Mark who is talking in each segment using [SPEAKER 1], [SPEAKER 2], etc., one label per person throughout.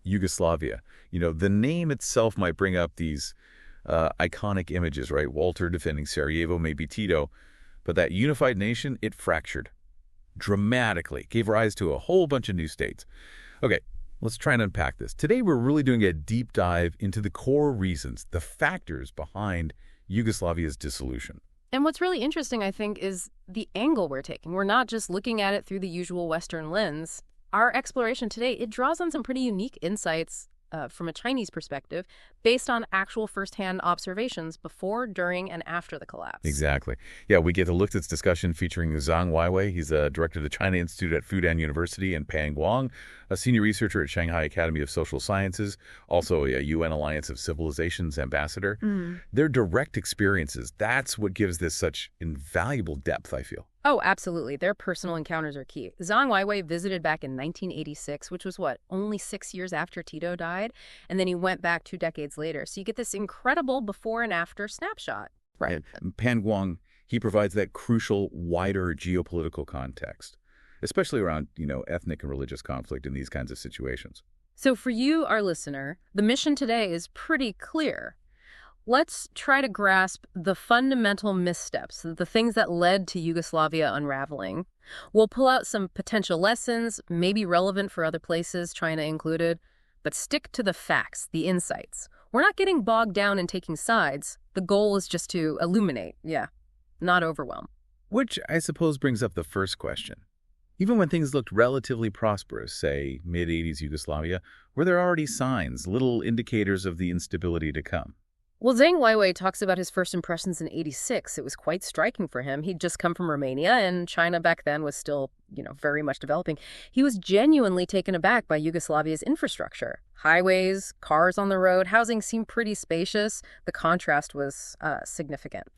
[SPEAKER 1] Yugoslavia. The name itself might bring up these iconic images, right? Walter defending Sarajevo, maybe Tito. But that unified nation, it fractured dramatically, gave rise to a whole bunch of new states. Okay, let's try and unpack this. Today, we're really doing a deep dive into the core reasons, the factors behind Yugoslavia's dissolution.
[SPEAKER 2] And what's really interesting, I think, is the angle we're taking. We're not just looking at it through the usual Western lens. Our exploration today, it draws on some pretty unique insights from a Chinese perspective based on actual firsthand observations before, during, and after the collapse.
[SPEAKER 1] Exactly. Yeah, we get to look at this discussion featuring Zhang Weiwei. He's a director of the China Institute at Fudan University, and Pan Guang, a senior researcher at Shanghai Academy of Social Sciences, also a UN Alliance of Civilizations ambassador. Their direct experiences, that's what gives this such invaluable depth, I feel.
[SPEAKER 2] Oh, absolutely. Their personal encounters are key. Zhang Weiwei visited back in 1986, which was only 6 years after Tito died, and then he went back 2 decades later. So you get this incredible before and after snapshot.
[SPEAKER 1] Right. Pan Guang, he provides that crucial, wider geopolitical context, especially around, ethnic and religious conflict in these kinds of situations.
[SPEAKER 2] So for you, our listener, the mission today is pretty clear. Let's try to grasp the fundamental missteps, the things that led to Yugoslavia unraveling. We'll pull out some potential lessons, maybe relevant for other places, China included, but stick to the facts, the insights. We're not getting bogged down in taking sides. The goal is just to illuminate, not overwhelm.
[SPEAKER 1] Which I suppose brings up the first question. Even when things looked relatively prosperous, say mid-80s Yugoslavia, were there already signs, little indicators of the instability to come?
[SPEAKER 2] Well, Zhang Weiwei talks about his first impressions in '86. It was quite striking for him. He'd just come from Romania, and China back then was still, very much developing. He was genuinely taken aback by Yugoslavia's infrastructure. Highways, cars on the road, housing seemed pretty spacious. The contrast was significant.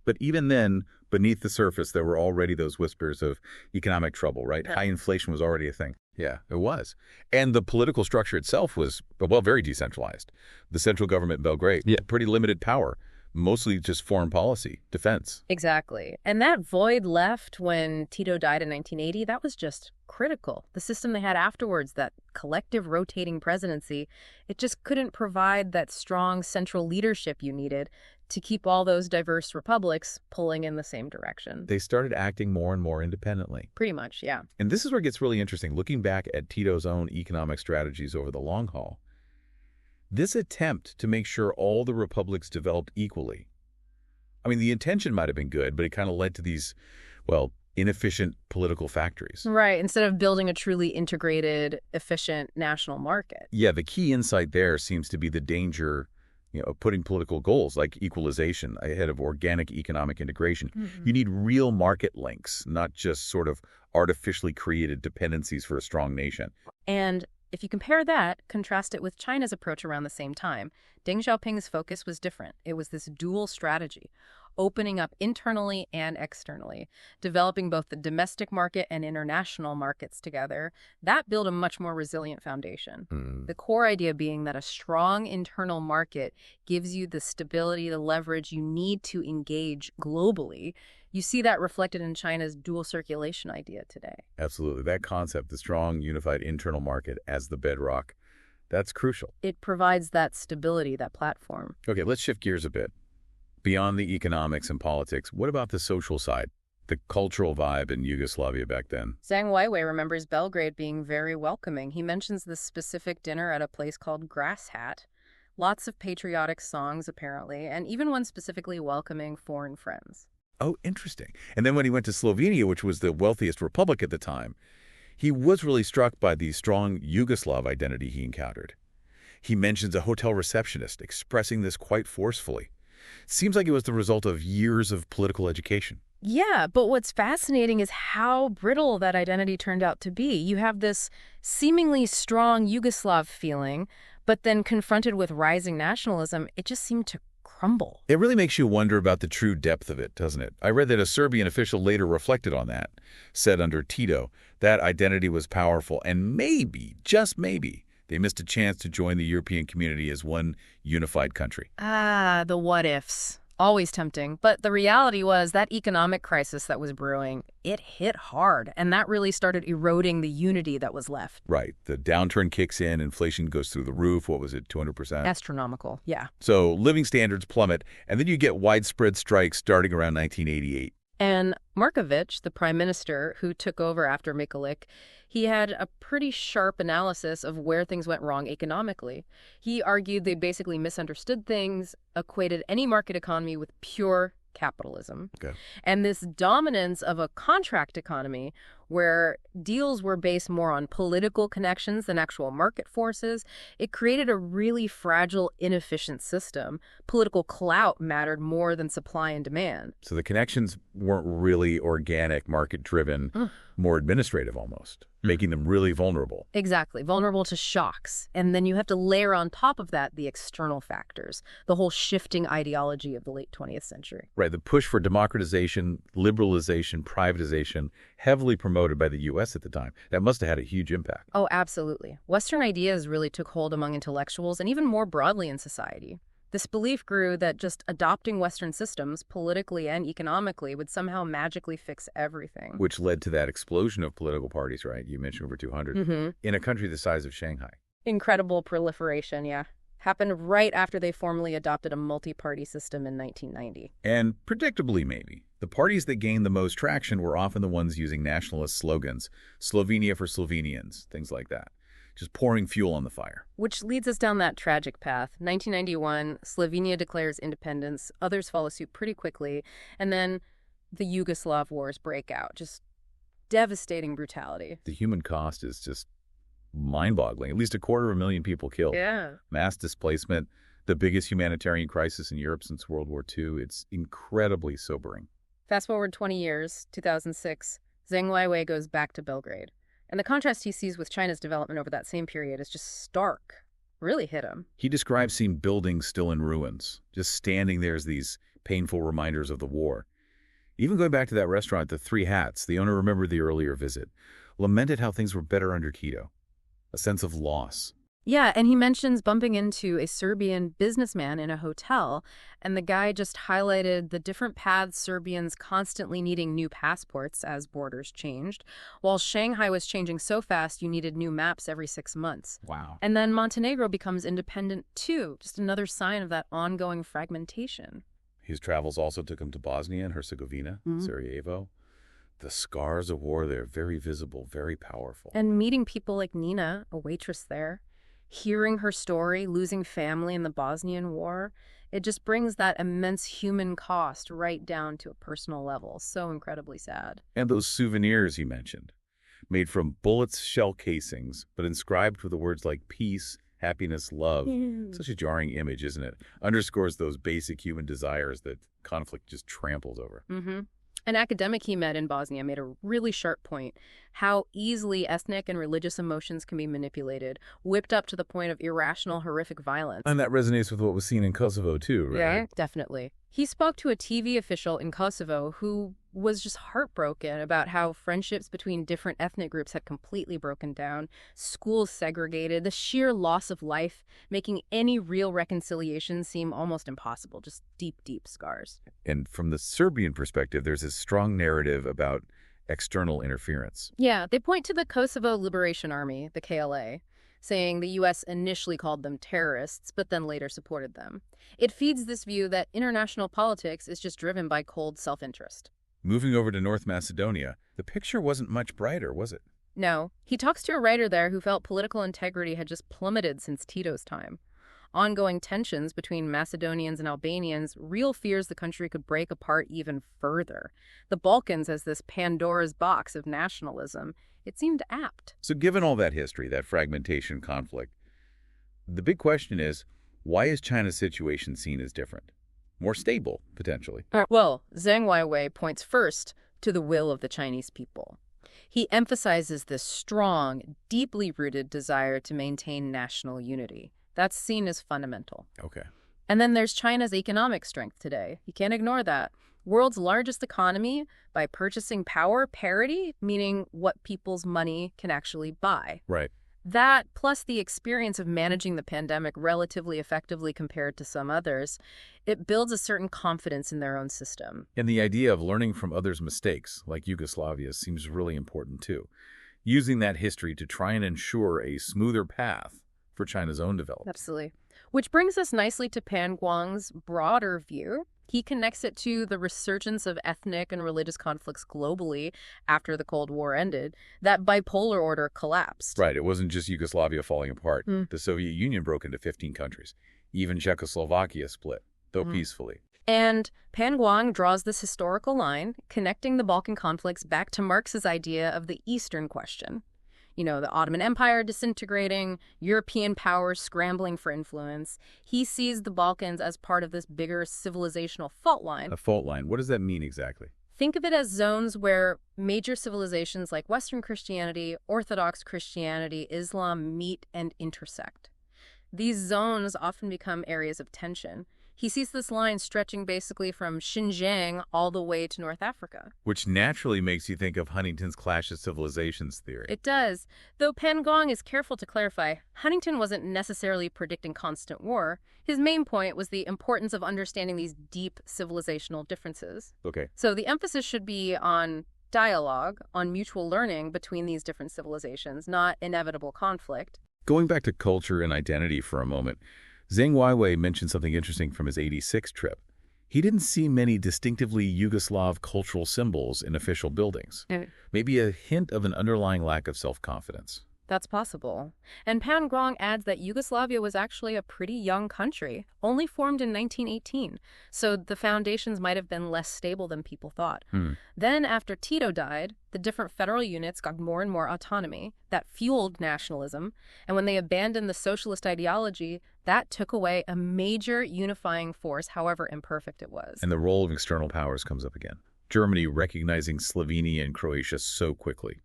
[SPEAKER 1] But even then, beneath the surface, there were already those whispers of economic trouble, right? High inflation was already a thing. Yeah, it was. And the political structure itself was, very decentralized. The central government in Belgrade, pretty limited power, mostly just foreign policy, defense.
[SPEAKER 2] Exactly. And that void left when Tito died in 1980, that was just critical. The system they had afterwards, that collective rotating presidency, it just couldn't provide that strong central leadership you needed to keep all those diverse republics pulling in the same direction.
[SPEAKER 1] They started acting more and more independently.
[SPEAKER 2] Pretty much, yeah.
[SPEAKER 1] And this is where it gets really interesting. Looking back at Tito's own economic strategies over the long haul, this attempt to make sure all the republics developed equally, the intention might have been good, but it kind of led to these, inefficient political factories.
[SPEAKER 2] Right, instead of building a truly integrated, efficient national market.
[SPEAKER 1] Yeah, the key insight there seems to be the danger of putting political goals like equalization ahead of organic economic integration. You need real market links, not just sort of artificially created dependencies for a strong nation.
[SPEAKER 2] And if you compare that, contrast it with China's approach around the same time, Deng Xiaoping's focus was different. It was this dual strategy, opening up internally and externally, developing both the domestic market and international markets together. That built a much more resilient foundation. The core idea being that a strong internal market gives you the stability, the leverage you need to engage globally. You see that reflected in China's dual circulation idea today.
[SPEAKER 1] Absolutely. That concept, the strong, unified internal market as the bedrock, that's crucial.
[SPEAKER 2] It provides that stability, that platform.
[SPEAKER 1] Okay, let's shift gears a bit. Beyond the economics and politics, what about the social side, the cultural vibe in Yugoslavia back then?
[SPEAKER 2] Zhang Weiwei remembers Belgrade being very welcoming. He mentions this specific dinner at a place called Grass Hat. Lots of patriotic songs, apparently, and even one specifically welcoming foreign friends.
[SPEAKER 1] Oh, interesting. And then when he went to Slovenia, which was the wealthiest republic at the time, he was really struck by the strong Yugoslav identity he encountered. He mentions a hotel receptionist expressing this quite forcefully. Seems like it was the result of years of political education.
[SPEAKER 2] Yeah, but what's fascinating is how brittle that identity turned out to be. You have this seemingly strong Yugoslav feeling, but then confronted with rising nationalism, it just seemed to crumble.
[SPEAKER 1] It really makes you wonder about the true depth of it, doesn't it? I read that a Serbian official later reflected on that, said under Tito, that identity was powerful, and maybe, just maybe, they missed a chance to join the European community as one unified country.
[SPEAKER 2] The what ifs. Always tempting. But the reality was that economic crisis that was brewing, it hit hard. And that really started eroding the unity that was left.
[SPEAKER 1] Right. The downturn kicks in, inflation goes through the roof. What was it, 200%?
[SPEAKER 2] Astronomical, yeah.
[SPEAKER 1] So living standards plummet, and then you get widespread strikes starting around 1988.
[SPEAKER 2] And Markovich, the prime minister who took over after Mikulik, he had a pretty sharp analysis of where things went wrong economically. He argued they basically misunderstood things, equated any market economy with pure capitalism.
[SPEAKER 1] Okay.
[SPEAKER 2] And this dominance of a contract economy where deals were based more on political connections than actual market forces, it created a really fragile, inefficient system. Political clout mattered more than supply and demand.
[SPEAKER 1] So the connections weren't really organic, market-driven, more administrative almost, making them really vulnerable.
[SPEAKER 2] Exactly, vulnerable to shocks. And then you have to layer on top of that the external factors, the whole shifting ideology of the late 20th century.
[SPEAKER 1] Right, the push for democratization, liberalization, privatization, heavily promoted by the U.S. at the time. That must have had a huge impact.
[SPEAKER 2] Oh, absolutely. Western ideas really took hold among intellectuals and even more broadly in society. This belief grew that just adopting Western systems, politically and economically, would somehow magically fix everything.
[SPEAKER 1] Which led to that explosion of political parties, right? You mentioned over 200. In a country the size of Shanghai.
[SPEAKER 2] Incredible proliferation, yeah. Happened right after they formally adopted a multi-party system in 1990.
[SPEAKER 1] And predictably, maybe, the parties that gained the most traction were often the ones using nationalist slogans. Slovenia for Slovenians, things like that. Just pouring fuel on the fire.
[SPEAKER 2] Which leads us down that tragic path. 1991, Slovenia declares independence. Others follow suit pretty quickly. And then the Yugoslav wars break out. Just devastating brutality.
[SPEAKER 1] The human cost is just mind-boggling. At least 250,000 people killed.
[SPEAKER 2] Yeah.
[SPEAKER 1] Mass displacement, the biggest humanitarian crisis in Europe since World War II. It's incredibly sobering.
[SPEAKER 2] Fast forward 20 years, 2006, Zheng Weiwei goes back to Belgrade. And the contrast he sees with China's development over that same period is just stark. Really hit him.
[SPEAKER 1] He describes seeing buildings still in ruins, just standing there as these painful reminders of the war. Even going back to that restaurant, the Three Hats, the owner remembered the earlier visit, lamented how things were better under Tito. A sense of loss.
[SPEAKER 2] Yeah, and he mentions bumping into a Serbian businessman in a hotel, and the guy just highlighted the different paths Serbians constantly needing new passports as borders changed, while Shanghai was changing so fast you needed new maps every 6 months.
[SPEAKER 1] Wow.
[SPEAKER 2] And then Montenegro becomes independent too, just another sign of that ongoing fragmentation.
[SPEAKER 1] His travels also took him to Bosnia and Herzegovina, Sarajevo. The scars of war there, very visible, very powerful.
[SPEAKER 2] And meeting people like Nina, a waitress there, hearing her story, losing family in the Bosnian War, it just brings that immense human cost right down to a personal level. So incredibly sad.
[SPEAKER 1] And those souvenirs he mentioned, made from bullets, shell casings, but inscribed with the words like peace, happiness, love. Such a jarring image, isn't it? Underscores those basic human desires that conflict just tramples over.
[SPEAKER 2] An academic he met in Bosnia made a really sharp point: how easily ethnic and religious emotions can be manipulated, whipped up to the point of irrational, horrific violence.
[SPEAKER 1] And that resonates with what was seen in Kosovo, too, right?
[SPEAKER 2] Yeah, definitely. He spoke to a TV official in Kosovo who was just heartbroken about how friendships between different ethnic groups had completely broken down, schools segregated, the sheer loss of life, making any real reconciliation seem almost impossible, just deep, deep scars.
[SPEAKER 1] And from the Serbian perspective, there's this strong narrative about external interference.
[SPEAKER 2] Yeah, they point to the Kosovo Liberation Army, the KLA, saying the U.S. initially called them terrorists, but then later supported them. It feeds this view that international politics is just driven by cold self-interest.
[SPEAKER 1] Moving over to North Macedonia, the picture wasn't much brighter, was it?
[SPEAKER 2] No. He talks to a writer there who felt political integrity had just plummeted since Tito's time. Ongoing tensions between Macedonians and Albanians, real fears the country could break apart even further. The Balkans as this Pandora's box of nationalism. It seemed apt.
[SPEAKER 1] So given all that history, that fragmentation, conflict, the big question is, why is China's situation seen as different? More stable, potentially.
[SPEAKER 2] Well, Zheng Weiwei points first to the will of the Chinese people. He emphasizes this strong, deeply rooted desire to maintain national unity. That's seen as fundamental.
[SPEAKER 1] Okay.
[SPEAKER 2] And then there's China's economic strength today. You can't ignore that. World's largest economy by purchasing power parity, meaning what people's money can actually buy.
[SPEAKER 1] Right.
[SPEAKER 2] That, plus the experience of managing the pandemic relatively effectively compared to some others, it builds a certain confidence in their own system.
[SPEAKER 1] And the idea of learning from others' mistakes, like Yugoslavia, seems really important too. Using that history to try and ensure a smoother path for China's own development.
[SPEAKER 2] Absolutely. Which brings us nicely to Pan Guang's broader view. He connects it to the resurgence of ethnic and religious conflicts globally after the Cold War ended. That bipolar order collapsed.
[SPEAKER 1] Right. It wasn't just Yugoslavia falling apart. The Soviet Union broke into 15 countries. Even Czechoslovakia split, though peacefully.
[SPEAKER 2] And Pan Guang draws this historical line, connecting the Balkan conflicts back to Marx's idea of the Eastern question. You know, the Ottoman Empire disintegrating, European powers scrambling for influence. He sees the Balkans as part of this bigger civilizational fault line.
[SPEAKER 1] A fault line. What does that mean exactly?
[SPEAKER 2] Think of it as zones where major civilizations like Western Christianity, Orthodox Christianity, Islam meet and intersect. These zones often become areas of tension. He sees this line stretching basically from Xinjiang all the way to North Africa.
[SPEAKER 1] Which naturally makes you think of Huntington's Clash of Civilizations theory.
[SPEAKER 2] It does. Though Pan Guang is careful to clarify, Huntington wasn't necessarily predicting constant war. His main point was the importance of understanding these deep civilizational differences.
[SPEAKER 1] Okay.
[SPEAKER 2] So the emphasis should be on dialogue, on mutual learning between these different civilizations, not inevitable conflict.
[SPEAKER 1] Going back to culture and identity for a moment, Zhang Weiwei mentioned something interesting from his '86 trip. He didn't see many distinctively Yugoslav cultural symbols in official buildings. Maybe a hint of an underlying lack of self-confidence.
[SPEAKER 2] That's possible. And Pan Guang adds that Yugoslavia was actually a pretty young country, only formed in 1918, so the foundations might have been less stable than people thought. Then, after Tito died, the different federal units got more and more autonomy. That fueled nationalism, and when they abandoned the socialist ideology, that took away a major unifying force, however imperfect it was.
[SPEAKER 1] And the role of external powers comes up again. Germany recognizing Slovenia and Croatia so quickly.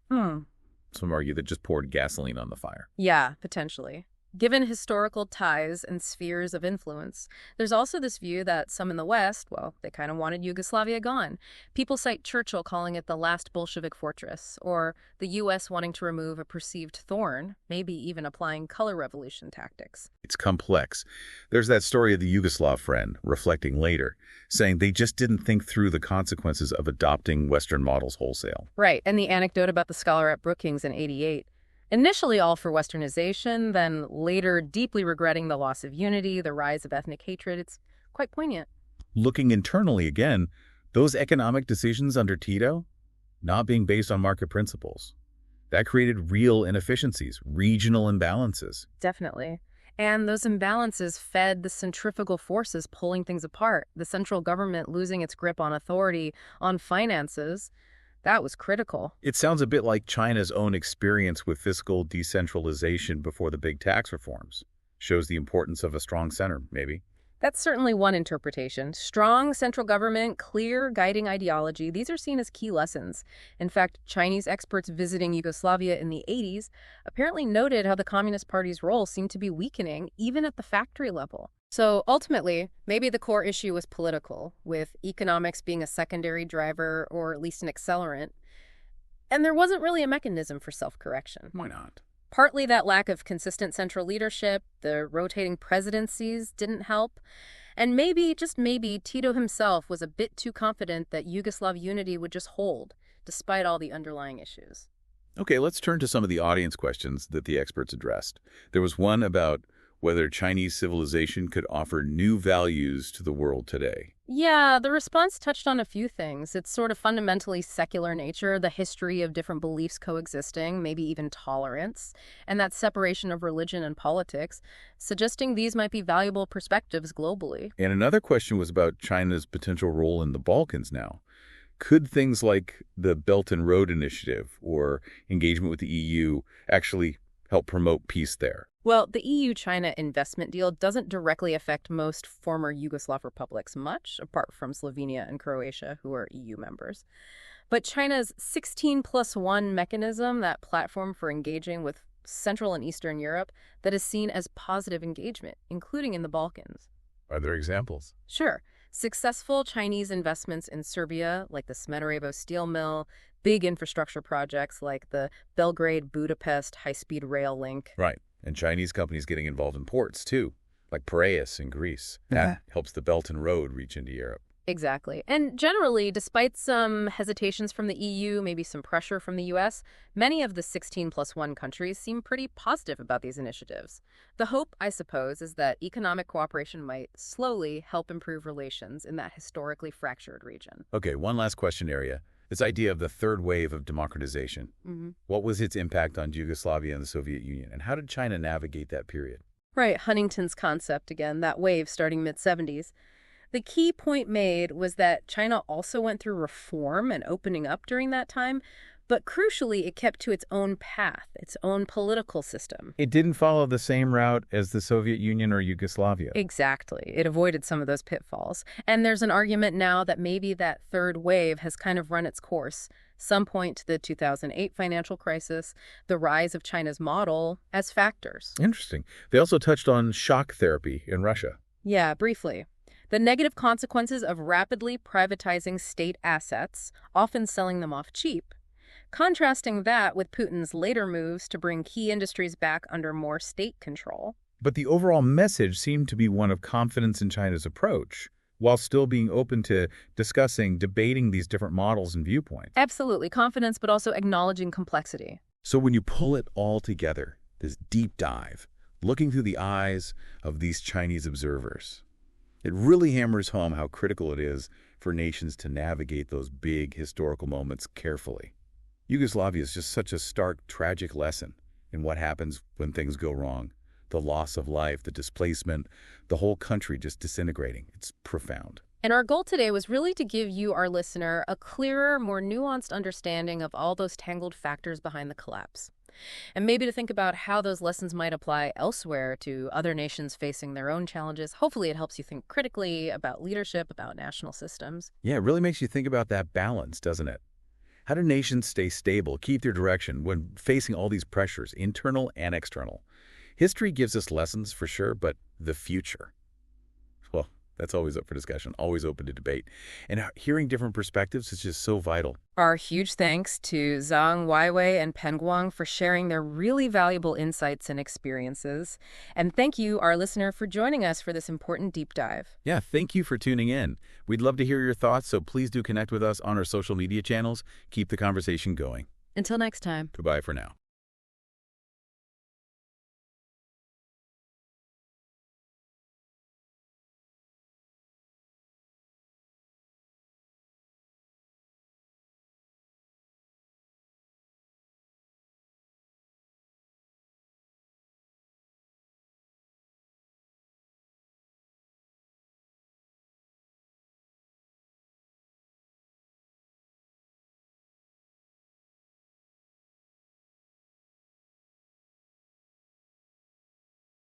[SPEAKER 1] Some argue that just poured gasoline on the fire.
[SPEAKER 2] Yeah, potentially. Given historical ties and spheres of influence, there's also this view that some in the West, well, they kind of wanted Yugoslavia gone. People cite Churchill calling it the last Bolshevik fortress, or the U.S. wanting to remove a perceived thorn, maybe even applying color revolution tactics.
[SPEAKER 1] It's complex. There's that story of the Yugoslav friend, reflecting later, saying they just didn't think through the consequences of adopting Western models wholesale.
[SPEAKER 2] Right, and the anecdote about the scholar at Brookings in '88. Initially all for Westernization, then later deeply regretting the loss of unity, the rise of ethnic hatred. It's quite poignant.
[SPEAKER 1] Looking internally again, those economic decisions under Tito, not being based on market principles, that created real inefficiencies, regional imbalances.
[SPEAKER 2] Definitely. And those imbalances fed the centrifugal forces pulling things apart, the central government losing its grip on authority, on finances. That was critical.
[SPEAKER 1] It sounds a bit like China's own experience with fiscal decentralization before the big tax reforms. Shows the importance of a strong center, maybe.
[SPEAKER 2] That's certainly one interpretation. Strong central government, clear guiding ideology, these are seen as key lessons. In fact, Chinese experts visiting Yugoslavia in the '80s apparently noted how the Communist Party's role seemed to be weakening, even at the factory level. So ultimately, maybe the core issue was political, with economics being a secondary driver or at least an accelerant. And there wasn't really a mechanism for self-correction.
[SPEAKER 1] Why not?
[SPEAKER 2] Partly that lack of consistent central leadership, the rotating presidencies didn't help. And maybe, just maybe, Tito himself was a bit too confident that Yugoslav unity would just hold, despite all the underlying issues.
[SPEAKER 1] Okay, let's turn to some of the audience questions that the experts addressed. There was one about whether Chinese civilization could offer new values to the world today.
[SPEAKER 2] Yeah, the response touched on a few things. Its sort of fundamentally secular nature, the history of different beliefs coexisting, maybe even tolerance, and that separation of religion and politics, suggesting these might be valuable perspectives globally.
[SPEAKER 1] And another question was about China's potential role in the Balkans now. Could things like the Belt and Road Initiative or engagement with the EU actually help promote peace there?
[SPEAKER 2] Well, the EU-China investment deal doesn't directly affect most former Yugoslav republics much, apart from Slovenia and Croatia, who are EU members. But China's 16+1 mechanism, that platform for engaging with Central and Eastern Europe, that is seen as positive engagement, including in the Balkans.
[SPEAKER 1] Are there examples?
[SPEAKER 2] Sure. Successful Chinese investments in Serbia, like the Smederevo steel mill, big infrastructure projects like the Belgrade-Budapest high-speed rail link.
[SPEAKER 1] Right. And Chinese companies getting involved in ports, too, like Piraeus in Greece. That helps the Belt and Road reach into Europe.
[SPEAKER 2] Exactly. And generally, despite some hesitations from the EU, maybe some pressure from the US, many of the 16+1 countries seem pretty positive about these initiatives. The hope, I suppose, is that economic cooperation might slowly help improve relations in that historically fractured region.
[SPEAKER 1] Okay, one last question area. This idea of the third wave of democratization. What was its impact on Yugoslavia and the Soviet Union, and how did China navigate that period?
[SPEAKER 2] Right, Huntington's concept again, that wave starting mid-70s. The key point made was that China also went through reform and opening up during that time, but crucially, it kept to its own path, its own political system.
[SPEAKER 1] It didn't follow the same route as the Soviet Union or Yugoslavia.
[SPEAKER 2] Exactly. It avoided some of those pitfalls. And there's an argument now that maybe that third wave has kind of run its course. Some point to the 2008 financial crisis, the rise of China's model as factors.
[SPEAKER 1] Interesting. They also touched on shock therapy in Russia.
[SPEAKER 2] Yeah, briefly. The negative consequences of rapidly privatizing state assets, often selling them off cheap. Contrasting that with Putin's later moves to bring key industries back under more state control.
[SPEAKER 1] But the overall message seemed to be one of confidence in China's approach, while still being open to discussing, debating these different models and viewpoints.
[SPEAKER 2] Absolutely. Confidence, but also acknowledging complexity.
[SPEAKER 1] So when you pull it all together, this deep dive, looking through the eyes of these Chinese observers, it really hammers home how critical it is for nations to navigate those big historical moments carefully. Yugoslavia is just such a stark, tragic lesson in what happens when things go wrong. The loss of life, the displacement, the whole country just disintegrating. It's profound.
[SPEAKER 2] And our goal today was really to give you, our listener, a clearer, more nuanced understanding of all those tangled factors behind the collapse. And maybe to think about how those lessons might apply elsewhere to other nations facing their own challenges. Hopefully it helps you think critically about leadership, about national systems.
[SPEAKER 1] Yeah, it really makes you think about that balance, doesn't it? How do nations stay stable, keep their direction when facing all these pressures, internal and external? History gives us lessons for sure, but the future, well, that's always up for discussion, always open to debate. And hearing different perspectives is just so vital.
[SPEAKER 2] Our huge thanks to Zhang Weiwei and Pen Guang for sharing their really valuable insights and experiences. And thank you, our listener, for joining us for this important deep dive.
[SPEAKER 1] Yeah, thank you for tuning in. We'd love to hear your thoughts, so please do connect with us on our social media channels. Keep the conversation going.
[SPEAKER 2] Until next time.
[SPEAKER 1] Goodbye for now.